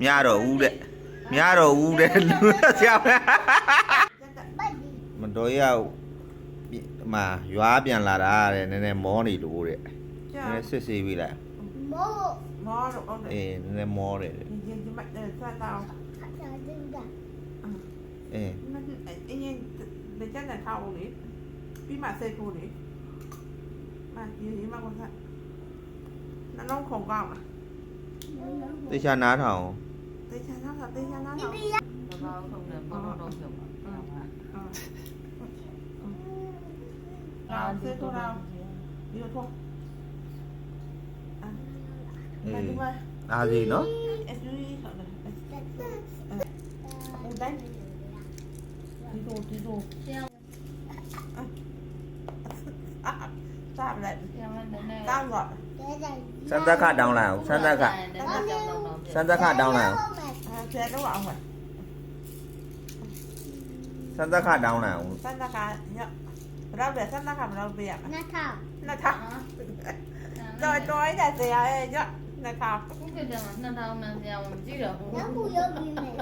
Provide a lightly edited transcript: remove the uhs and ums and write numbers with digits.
များတော့ဦးတဲ့များတော့ဦးတဲ့လူဆရာမတော်ရောက်မှာရွာပြန်လာတာတဲ့နည်းနည်းမောနေလို့တဲ့နည်းနည်းစစ်ဆေးပြီလားမောတော့ဟုတ်တယ်အေးနည်းနည်းမောတယ်ဒီမဆက်တော့အေးအင်းဒီကျန်တဲ့ထားဦးလေပြီးမှစိတ်ဖို့လေဒီမှာကောစားနှလုံးခုန်ကောင်းလားတေချာနားထောင်တေချာနားထောင်တေချာနားထောင်ဘာလို့ဆုံးလဲဘာလို့တော့ဆုံးစိတ်တော့ဒီတော့အေးအားစီနော်အဲ့ဒီဟုတ်တယ်ဟိုတိုင်းဒီတော့စားလိုက်ကောင်းတော့စမ်းသခတောင်းလိုက်အောင်စမ်းသခတောင်းလိုက်အောင်ဆယ်တော့အောင်ပါစမ်းသခတောင်းလိုက်အောင်စမ်းသခညဘယ်တော့လဲစမ်းသခဘယ်တော့ပြရမလဲနှစ်ထောင်တော်ရတဲ့ဆရာရဲ့ညနှစ်ထောင်ခုကတည်းက2000မှန်ဆရာမကြည့်တော့ဘူးနောက်ခုရုပ်ပြီးမယ်